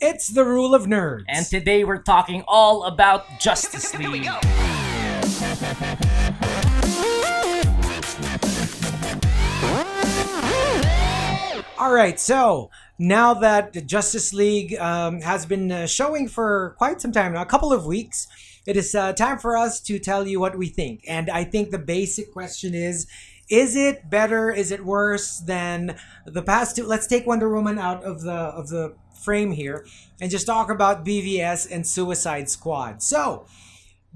It's the rule of And nerds. today we're talking all about Justice Here we League. go. All right, so now that the Justice League has been showing for quite some time now, a couple of weeks, it is time for us to tell you what we think. And I think the basic question is it better? Is it worse than the past two? Let's take Wonder Woman out of the frame here and just talk about BVS and Suicide Squad. So,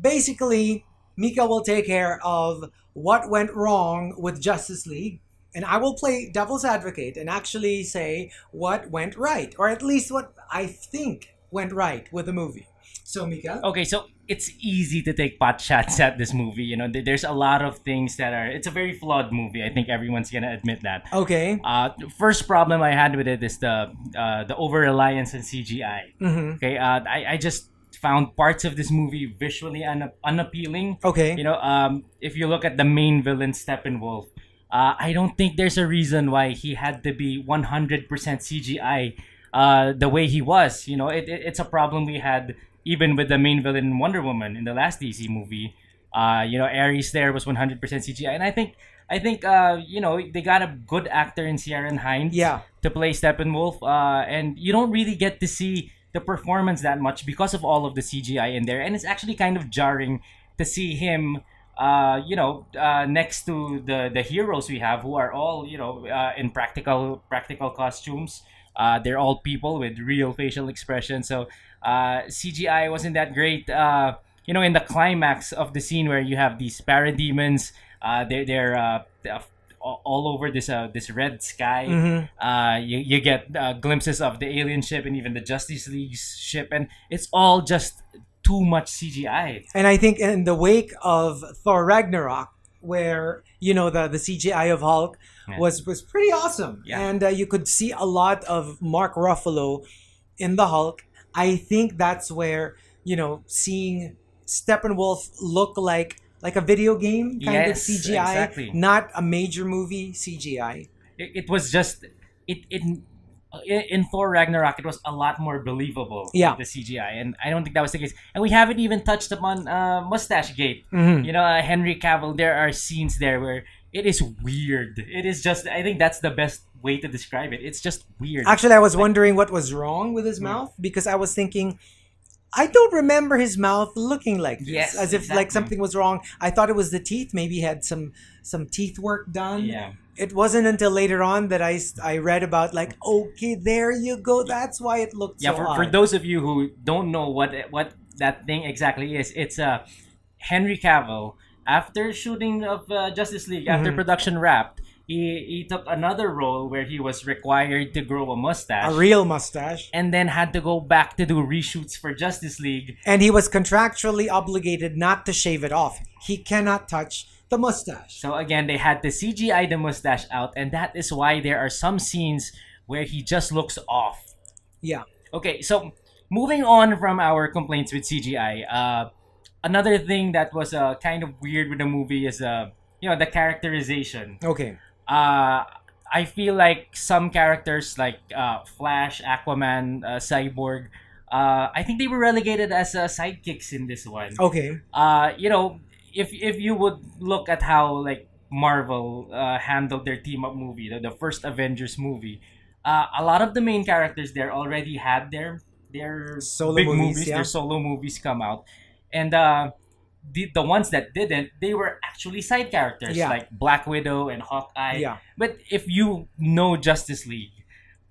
basically, Mika will take care of what went wrong with Justice League, and I will play devil's advocate and actually say what went right, or at least what I think went right with the movie. So, Mika? Okay, so it's easy to take pot shots at this movie. There's a lot of things that are. It's a very flawed movie. I think everyone's gonna admit that. Okay. First problem I had with it is the over reliance on CGI. Okay, I just found parts of this movie visually unappealing. Okay. If you look at the main villain Steppenwolf, I don't think there's a reason why he had to be 100% CGI the way he was. It's a problem we had even with the main villain in Wonder Woman in the last DC movie. Ares there was 100% CGI, and I think they got a good actor in Ciaran Hinds Yeah. to play Steppenwolf, and you don't really get to see the performance that much because of all of the CGI in there, and it's actually kind of jarring to see him next to the heroes we have, who are all in practical costumes. They're all people with real facial expression. So CGI wasn't that great. In the climax of the scene where you have these parademons, they're all over this red sky. You get glimpses of the alien ship and even the Justice League ship, and it's all just too much CGI. And I think in the wake of Thor Ragnarok, where the CGI of Hulk Yeah. was pretty awesome, Yeah. and you could see a lot of Mark Ruffalo in the Hulk. I think that's where seeing Steppenwolf look like a video game kind of Yes, CGI, exactly. not a major movie CGI. It was just in Thor Ragnarok, it was a lot more believable. Yeah. With the CGI, and I don't think that was the case. And we haven't even touched upon Mustache Gate. Mhm. Henry Cavill. There are scenes there where it is weird. It is just. I think that's the best way to describe it. It's just weird. Actually, I was wondering what was wrong with his mouth, because I was thinking, I don't remember his mouth looking like this. Yes, as if like exactly. something was wrong. I thought it was the teeth. Maybe he had some teeth work done. Yeah. It wasn't until later on that I read about, like, okay, there you go. That's why it looked Yeah, so for odd. those of you who don't know what that thing exactly is, it's Henry Cavill, after shooting of Justice League, after Mhm. production wrapped, he took another role where he was required to grow a mustache, A real mustache. and then had to go back to do reshoots for Justice League. And he was contractually obligated not to shave it off. He cannot touch the mustache. So again, they had to CGI the mustache out, and that is why there are some scenes where he just looks off. Yeah. Okay, so moving on from our complaints with CGI, another thing that was kind of weird with the movie is the characterization. Okay. I feel like some characters like Flash, Aquaman, Cyborg, I think they were relegated as sidekicks in this one. Okay. If you would look at how like Marvel handled their team up movie, the first Avengers movie, a lot of the main characters there already had their Solo big movies, yeah. their solo movies come out, and the ones that didn't, they were actually side characters Yeah. like Black Widow and Hawkeye. Yeah. But if you know Justice League,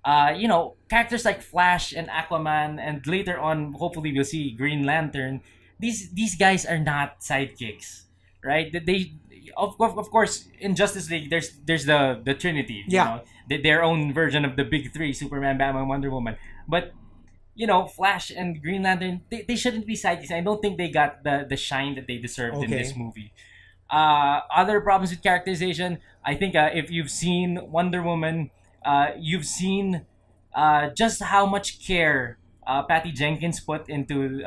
characters like Flash and Aquaman, and later on, hopefully, we'll see Green Lantern. These guys are not sidekicks, right? They of course in Justice League there's the Trinity, Yeah. their own version of the big three: Superman, Batman, Wonder Woman. But Flash and Green Lantern, they shouldn't be sidekicks. I don't think they got the shine that they deserved in Okay. this movie. Other problems with characterization, I think if you've seen Wonder Woman, you've seen just how much care Patty Jenkins put into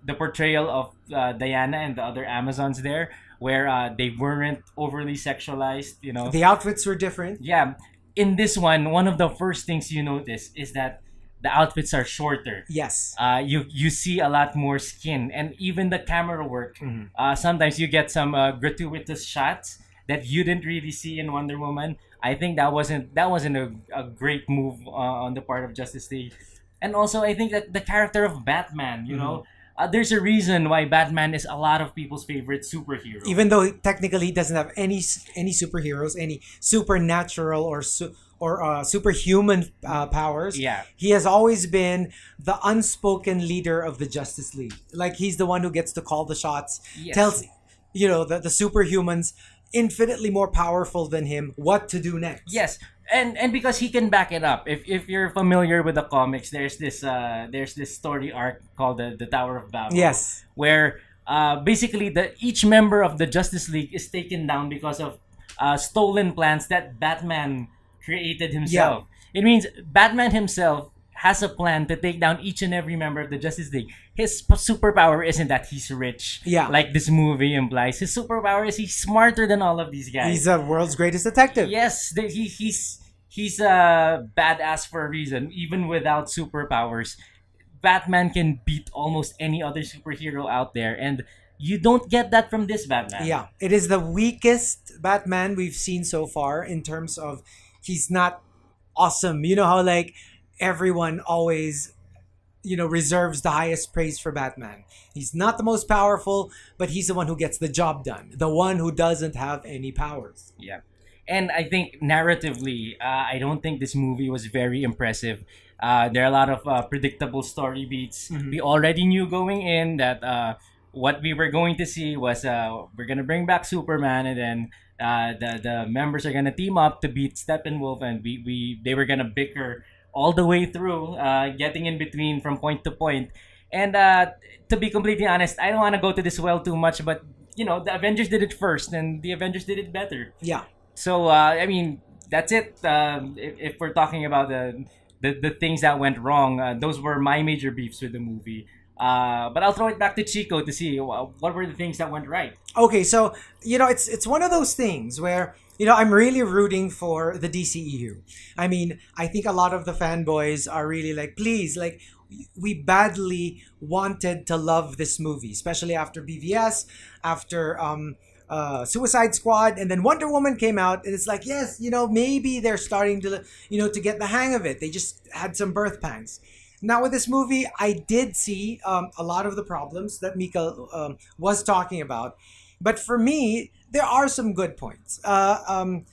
the portrayal of Diana and the other Amazons there, where they weren't overly sexualized. The outfits were different. Yeah, in this one of the first things you notice is that the outfits are shorter. Yes. You see a lot more skin, and even the camera work. Mhm. Sometimes you get some gratuitous shots that you didn't really see in Wonder Woman. I think that wasn't a great move on the part of Justice League, and also I think that the character of Batman, there's a reason why Batman is a lot of people's favorite superhero. Even though technically he doesn't have any superheroes, any supernatural or superhuman powers, Yeah. he has always been the unspoken leader of the Justice League. Like he's the one who gets to call the shots, Yes. tells the superhumans infinitely more powerful than him what to do next. Yes, and because he can back it up. If you're familiar with the comics, there's this story arc called the Tower of Babel. Yes. Where basically each member of the Justice League is taken down because of stolen plans that Batman created himself. It means Batman himself has a plan to take down each and every member of the Justice League. His superpower isn't that he's rich, Yeah. like this movie implies. His superpower is he's smarter than all of these guys. He's the world's greatest detective. Yes, he's a badass for a reason. Even without superpowers, Batman can beat almost any other superhero out there, and you don't get that from this Batman. Yeah, it is the weakest Batman we've seen so far in terms of he's not awesome. You know how like everyone always reserves the highest praise for Batman. He's not the most powerful, but he's the one who gets the job done. The one who doesn't have any powers. Yeah. And I think narratively, I don't think this movie was very impressive. There are a lot of predictable story beats. Mhm. We already knew going in that what we were going to see was we're gonna bring back Superman, and then the members are gonna team up to beat Steppenwolf, and they were gonna bicker all the way through, getting in between from point to point. And to be completely honest, I don't want to go to this well too much, but the Avengers did it first, and the Avengers did it better. Yeah. So I mean, that's it. If we're talking about the things that went wrong, those were my major beefs with the movie. But I'll throw it back to Chico to see what were the things that went right. Okay, so it's one of those things where I'm really rooting for the DCEU. I mean, I think a lot of the fanboys are really like, please, like, we badly wanted to love this movie, especially after BVS, after Suicide Squad, and then Wonder Woman came out, and it's like, yes, maybe they're starting to to get the hang of it. They just had some birth pangs. Now with this movie, I did see a lot of the problems that Mika was talking about, but for me, there are some good points.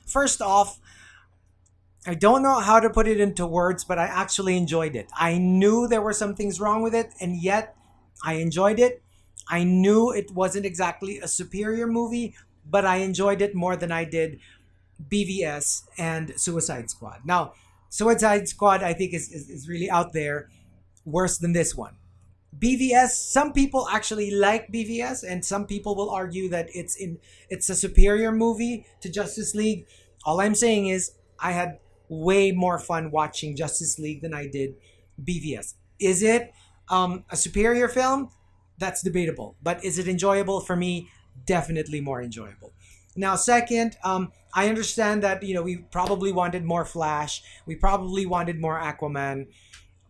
First off, I don't know how to put it into words, but I actually enjoyed it. I knew there were some things wrong with it, and yet I enjoyed it. I knew it wasn't exactly a superior movie, but I enjoyed it more than I did BVS and Suicide Squad. Now, Suicide Squad, I think, is really out there, worse than this one. BVS, some people actually like BVS, and some people will argue that it's a superior movie to Justice League. All I'm saying is I had way more fun watching Justice League than I did BVS. Is it a superior film? That's debatable. But is it enjoyable for me? Definitely more enjoyable. Now, second, I understand that we probably wanted more Flash. We probably wanted more Aquaman.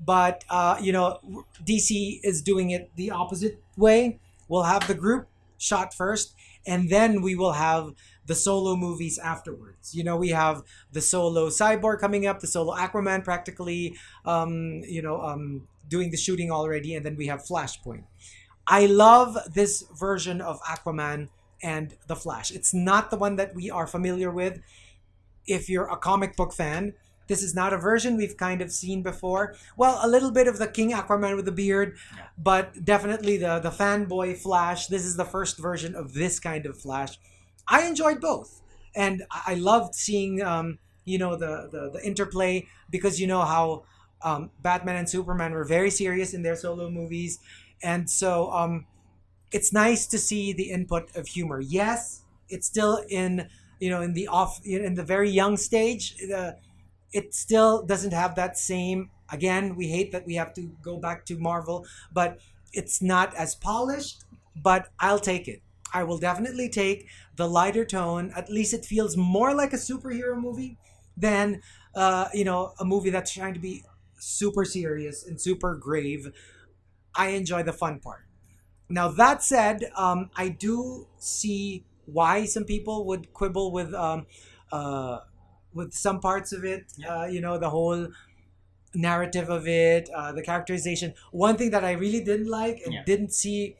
But DC is doing it the opposite way. We'll have the group shot first, and then we will have the solo movies afterwards. We have the solo Cyborg coming up, the solo Aquaman practically, doing the shooting already, and then we have Flashpoint. I love this version of Aquaman and the Flash. It's not the one that we are familiar with. If you're a comic book fan, this is not a version we've kind of seen before. Well, a little bit of the King Aquaman with the beard, but definitely the fanboy Flash. This is the first version of this kind of Flash. I enjoyed both, and I loved seeing the interplay, because how Batman and Superman were very serious in their solo movies, and so it's nice to see the input of humor. Yes, it's still in the very young stage. It still doesn't have that same. Again, we hate that we have to go back to Marvel, but it's not as polished. But I'll take it. I will definitely take the lighter tone. At least it feels more like a superhero movie than a movie that's trying to be super serious and super grave. I enjoy the fun part. Now that said, I do see why some people would quibble uh, with some parts of it. The whole narrative of it, the characterization. One thing that I really didn't like and Yeah. didn't see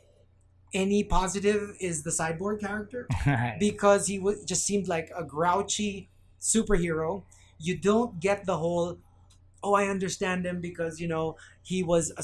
any positive is the cyborg character because just seemed like a grouchy superhero. You don't get the whole, oh, I understand him because he was a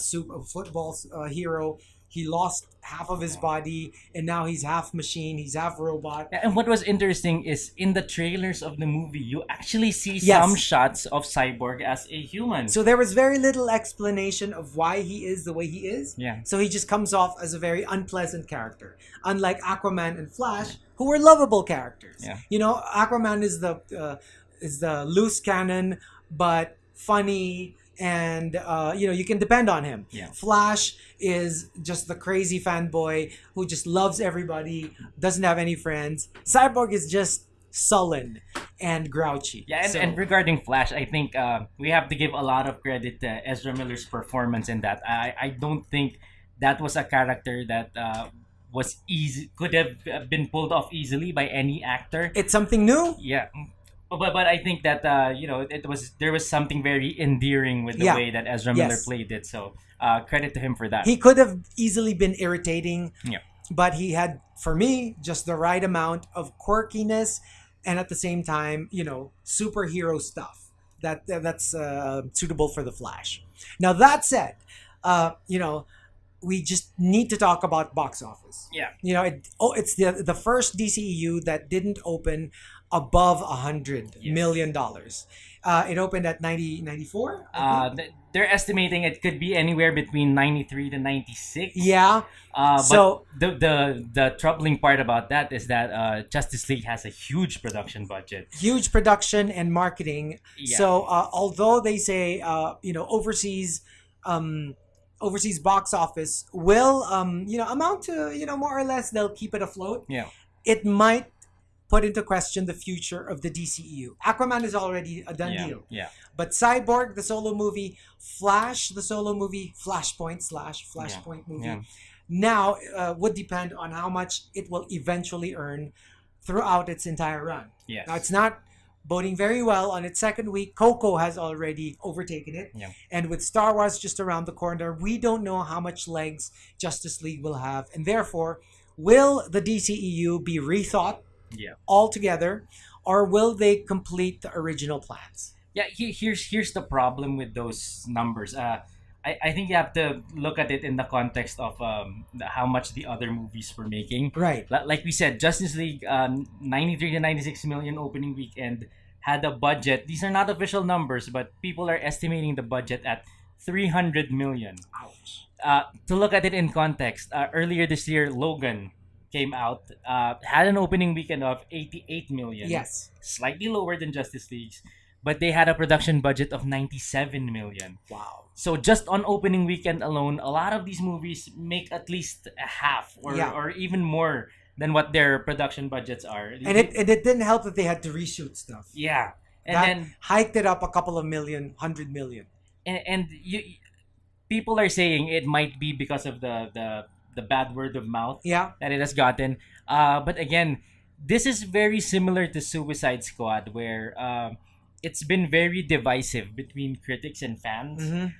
football hero. He lost half of his body, and now he's half machine. He's half robot. Yeah, and what was interesting is in the trailers of the movie, you actually see Yes. some shots of Cyborg as a human. So there was very little explanation of why he is the way he is. Yeah. So he just comes off as a very unpleasant character, unlike Aquaman and Flash, who were lovable characters. Yeah. Aquaman is the loose cannon, but funny, and you can depend on him. Yeah. Flash is just the crazy fanboy who just loves everybody, doesn't have any friends. Cyborg is just sullen and grouchy. Yeah, and, So- and regarding Flash, I think we have to give a lot of credit to Ezra Miller's performance in that. I don't think that was a character that was easy, could have been pulled off easily by any actor. it's something new. Yeah. But I think that there was something very endearing with the Yeah. way that Ezra Miller Yes. played it. So credit to him for that. He could have easily been irritating, Yeah. but he had, for me, just the right amount of quirkiness, and at the same time, superhero stuff that's suitable for the Flash. Now that said, we just need to talk about box office. Yeah. It's the first DCEU that didn't open above $100 Yes. million dollars. It opened at 94. They're estimating it could be anywhere between 93 to 96. Yeah. But So- the troubling part about that is that Justice League has a huge production budget. Huge production and marketing. Yeah. So although they say overseas box office will amount to more or less, they'll keep it afloat. Yeah. It might put into question the future of the DCEU. Aquaman is already a done Yeah. deal, Yeah. but Cyborg, the solo movie, Flash, the solo movie, Flashpoint movie, Yeah. now would depend on how much it will eventually earn throughout its entire run. Yes. Now it's not boding very well. On its second week, Coco has already overtaken it. Yeah. And with Star Wars just around the corner, we don't know how much legs Justice League will have. And therefore, will the DCEU be rethought Yeah. altogether, or will they complete the original plans? Yeah, here's the problem with those numbers. I think you have to look at it in the context of how much the other movies were making. Right. Like we said, Justice League 93 to 96 million opening weekend had a budget. These are not official numbers, but people are estimating the budget at 300 million. Ouch. To look at it in context, earlier this year, Logan came out, had an opening weekend of 88 million. Yes. Slightly lower than Justice League's, but they had a production budget of 97 million. Wow. So just on opening weekend alone, a lot of these movies make at least a half Yeah. or even more than what their production budgets are. And it didn't help that they had to reshoot stuff. Yeah. And That then hiked it up a couple of million, 100 million. and you people are saying it might be because of the bad word of mouth Yeah. that it has gotten. But again, this is very similar to Suicide Squad, where it's been very divisive between critics and fans. Mhm.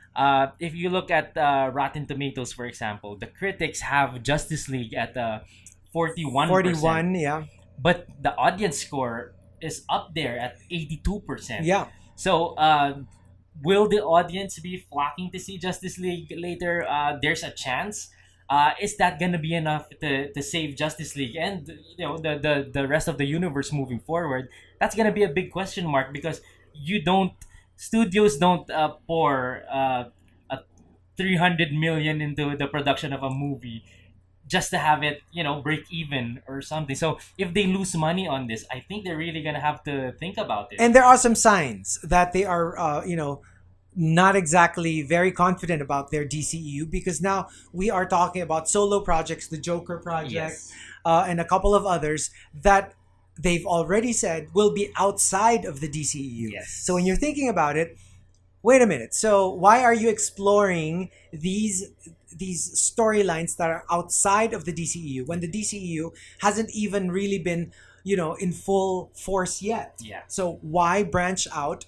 If you look at Rotten Tomatoes, for example, the critics have Justice League at 41%. 41, yeah. But the audience score is up there at 82%. Yeah. So, will the audience be flocking to see Justice League later? There's a chance. Is that gonna be enough to save Justice League and the rest of the universe moving forward? That's gonna be a big question mark because studios don't pour a 300 million into the production of a movie just to have it break even or something. So if they lose money on this, I think they're really gonna have to think about it. And there are some signs that they are, not exactly very confident about their DCEU, because now we are talking about solo projects, the Joker project, Yes. and a couple of others that they've already said will be outside of the DCEU. Yes. So when you're thinking about it, Wait a minute. So why are you exploring these storylines that are outside of the DCEU when the DCEU hasn't even really been, in full force yet? Yeah. So why branch out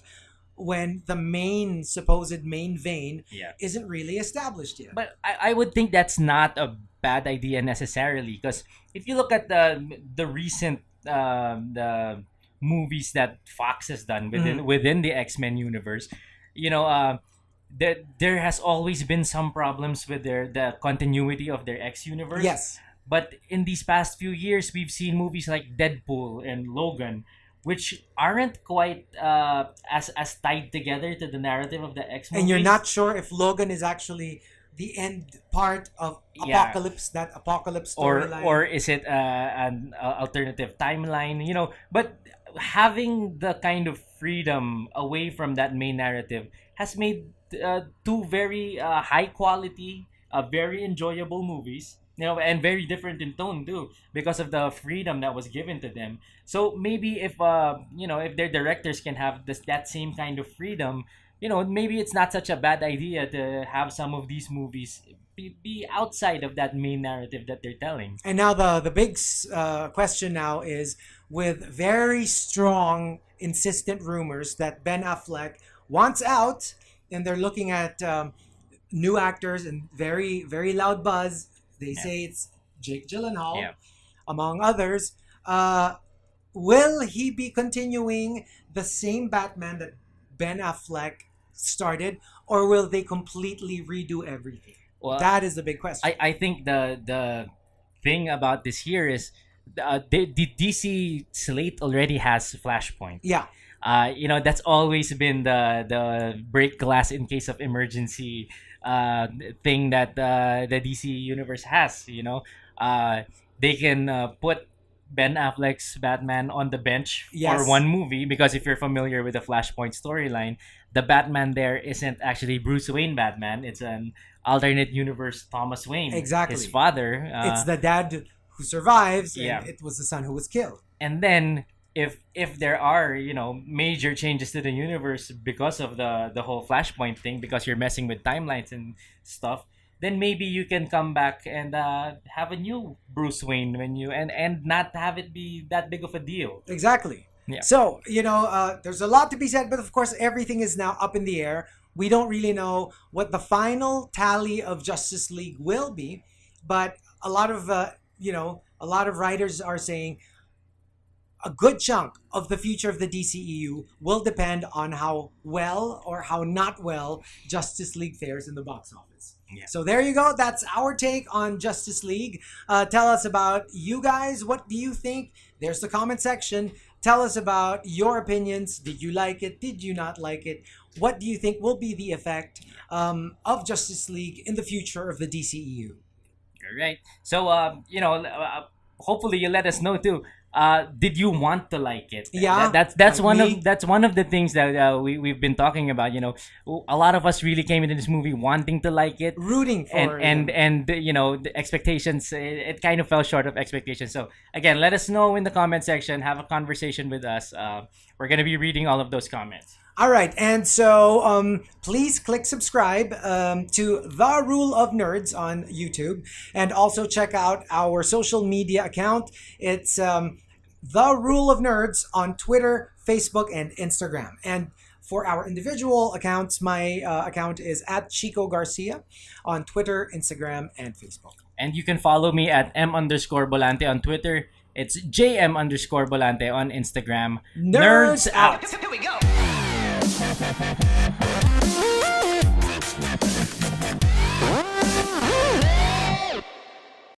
when the supposed main vein Yeah. isn't really established yet? But I would think that's not a bad idea necessarily, because if you look at the recent the movies that Fox has done within the X-Men universe, there has always been some problems with the continuity of their X universe. Yes. But in these past few years, we've seen movies like Deadpool and Logan, which aren't quite as tied together to the narrative of the X movies. And you're not sure if Logan is actually the end part of Yeah. Apocalypse, that Apocalypse or storyline. or is it an alternative timeline? But having the kind of freedom away from that main narrative has made two very high quality, very enjoyable movies, and very different in tone too, because of the freedom that was given to them. So maybe if their directors can have that same kind of freedom, maybe it's not such a bad idea to have some of these movies be outside of that main narrative that they're telling. And now the big question now is, with very strong, insistent rumors that Ben Affleck wants out, and they're looking at new actors and very, very loud buzz. They say it's Jake Gyllenhaal, Yeah. among others. Will he be continuing the same Batman that Ben Affleck started, or will they completely redo everything? Well, That is the big question. I think the thing about this here is the DC slate already has Flashpoint. Yeah. That's always been the break glass in case of emergency thing that the DC universe has. They can put Ben Affleck's Batman on the bench Yes. for one movie, because if you're familiar with the Flashpoint storyline, the Batman there isn't actually Bruce Wayne Batman. It's an alternate universe Thomas Wayne, Exactly. his father. It's the dad who survives, and Yeah. it was the son who was killed. And then if there are major changes to the universe because of the whole Flashpoint thing, because you're messing with timelines and stuff, then maybe you can come back and have a new Bruce Wayne and not have it be that big of a deal. Exactly. Yeah. So, there's a lot to be said, but of course, everything is now up in the air. We don't really know what the final tally of Justice League will be, but a lot of writers are saying a good chunk of the future of the DCEU will depend on how well or how not well Justice League fares in the box office. Yeah. So there you go. That's our take on Justice League. Tell us about you guys. What do you think? There's the comment section. Tell us about your opinions. Did you like it? Did you not like it? What do you think will be the effect of Justice League in the future of the DCEU? All right. So hopefully you let us know too. Did you want to like it? Yeah, that's like me. that's one of the things that we've been talking about. A lot of us really came into this movie wanting to like it, Rooting for and the expectations, it kind of fell short of expectations. So again, let us know in the comment section. Have a conversation with us. We're gonna be reading all of those comments. All right, and so please click subscribe to The Rule of Nerds on YouTube, and also check out our social media account. It's The Rule of Nerds on Twitter, Facebook, and Instagram. And for our individual accounts, my account is at Chico Garcia on Twitter, Instagram, and Facebook. And you can follow me at M_Bolante on Twitter. It's JM_Bolante on Instagram. Nerds out. Here we go.